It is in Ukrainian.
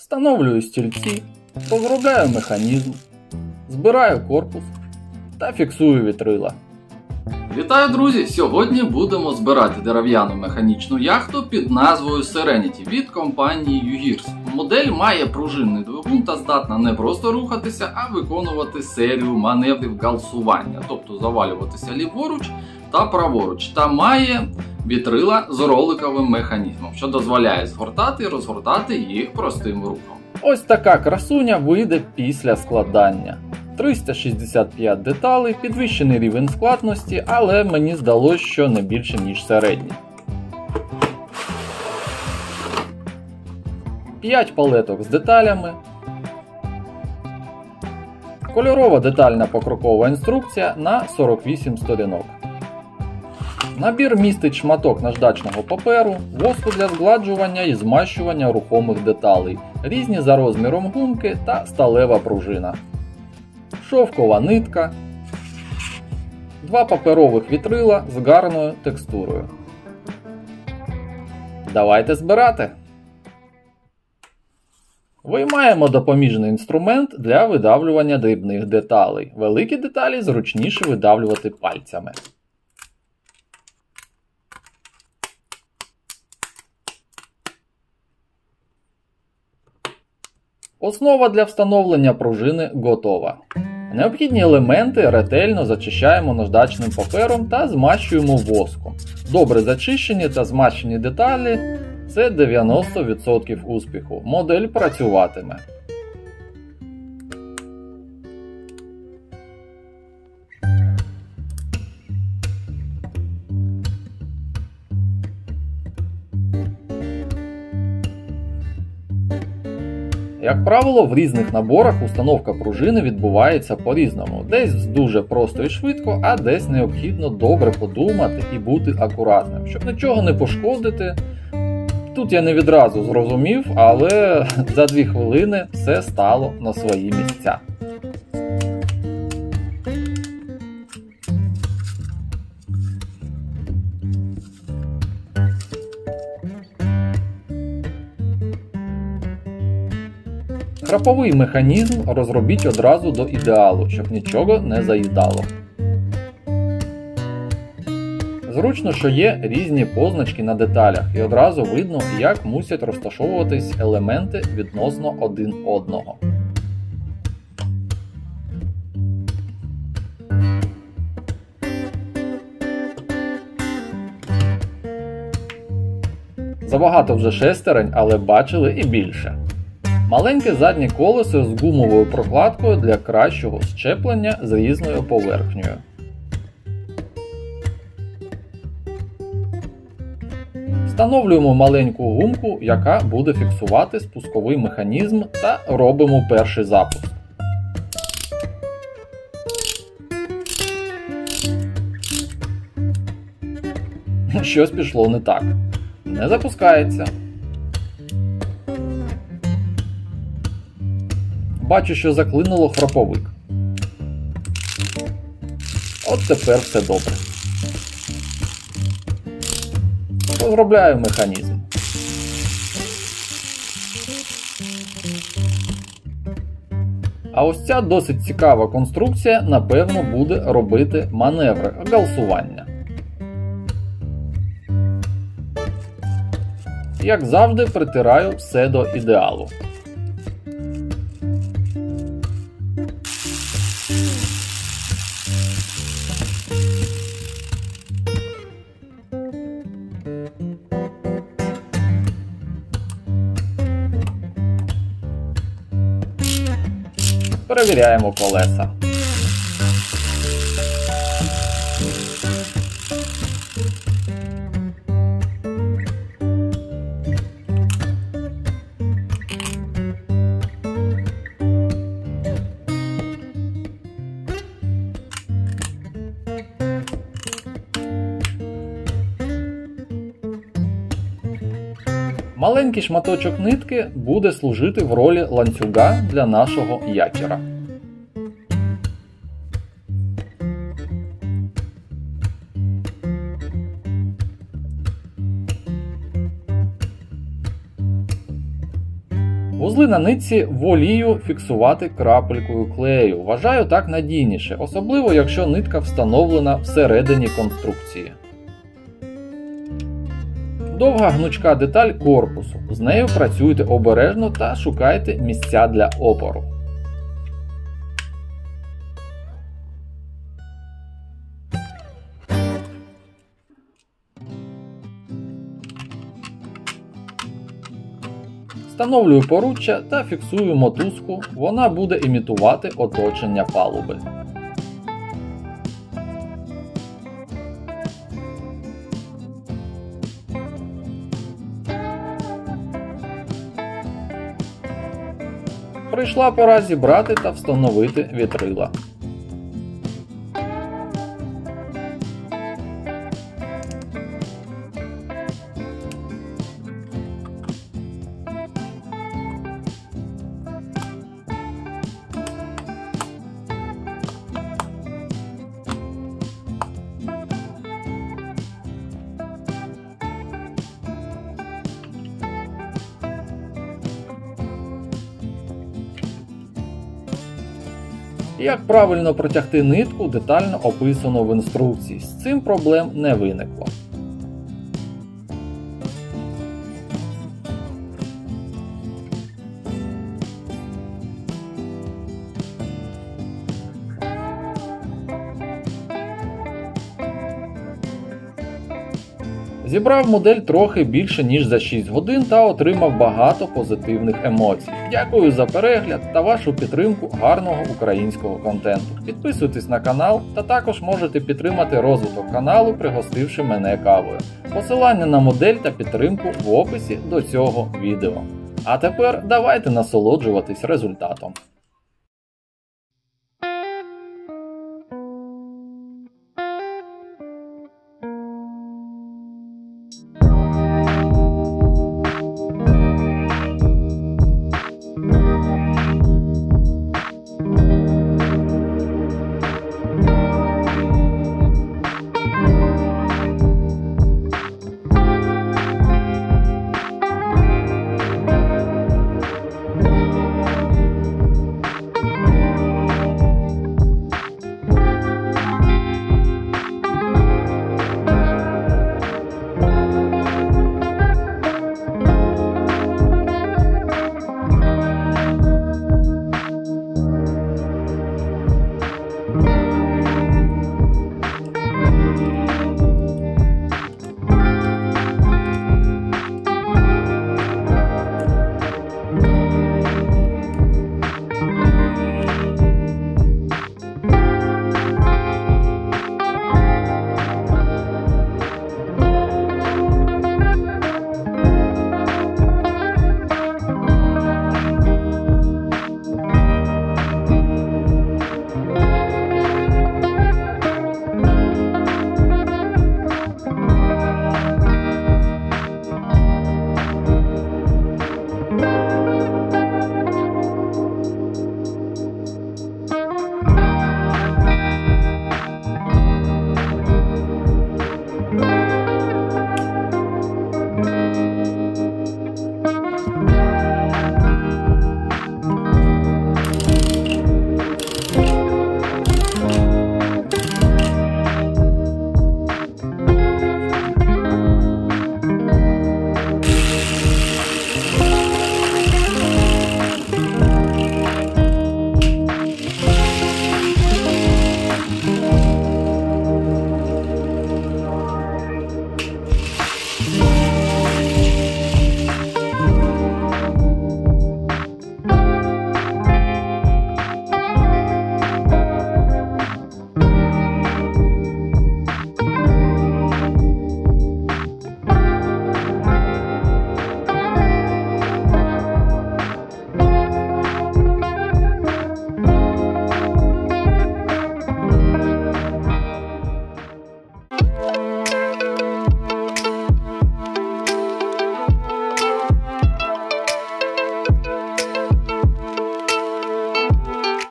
Встановлюю стільці, розробляю механізм, збираю корпус та фіксую вітрила. Вітаю, друзі! Сьогодні будемо збирати дерев'яну механічну яхту під назвою Serenity від компанії UGIRS. Модель має пружинний двигун та здатна не просто рухатися, а виконувати серію маневрів галсування, тобто завалюватися ліворуч та праворуч, та має вітрила з роликовим механізмом, що дозволяє згортати і розгортати їх простим рухом. Ось така красуня вийде після складання. 365 деталей, підвищений рівень складності, але мені здалося, що не більше, ніж середній. 5 палеток з деталями. Кольорова детальна покрокова інструкція на 48 сторінок. Набір містить шматок наждачного паперу, воску для згладжування і змащування рухомих деталей, різні за розміром гумки та сталева пружина. Шовкова нитка, 2 паперових вітрила з гарною текстурою. Давайте збирати! Виймаємо допоміжний інструмент для видавлювання дрібних деталей. Великі деталі зручніше видавлювати пальцями. Основа для встановлення пружини готова. Необхідні елементи ретельно зачищаємо наждачним папером та змащуємо воском. Добре зачищені та змащені деталі – це 90% успіху. Модель працюватиме. Як правило, в різних наборах установка пружини відбувається по-різному. Десь дуже просто і швидко, а десь необхідно добре подумати і бути акуратним, щоб нічого не пошкодити. Тут я не відразу зрозумів, але за 2 хвилини все стало на свої місця. Храповий механізм розробіть одразу до ідеалу, щоб нічого не заїдало. Зручно, що є різні позначки на деталях і одразу видно, як мусять розташовуватись елементи відносно один одного. Забагато вже шестерень, але бачили і більше. Маленьке заднє колесо з гумовою прокладкою для кращого щеплення з різною поверхнею. Встановлюємо маленьку гумку, яка буде фіксувати спусковий механізм, та робимо перший запуск. Щось пішло не так. Не запускається. Бачу, що заклинило храповик. От тепер все добре. Розробляю механізм. А ось ця досить цікава конструкція, напевно, буде робити маневри галсування. Як завжди, притираю все до ідеалу. Перевіряємо колеса. Маленький шматочок нитки буде служити в ролі ланцюга для нашого якіра. Вузли на нитці волію фіксувати крапелькою клею. Вважаю так надійніше, особливо якщо нитка встановлена всередині конструкції. Довга гнучка деталь корпусу. З нею працюйте обережно та шукайте місця для опору. Встановлюю поруччя та фіксую мотузку, вона буде імітувати оточення палуби. Прийшла пора зібрати та встановити вітрила. Як правильно протягти нитку, детально описано в інструкції. З цим проблем не виникло. Зібрав модель трохи більше ніж за 6 годин та отримав багато позитивних емоцій. Дякую за перегляд та вашу підтримку гарного українського контенту. Підписуйтесь на канал та також можете підтримати розвиток каналу, пригостивши мене кавою. Посилання на модель та підтримку в описі до цього відео. А тепер давайте насолоджуватись результатом.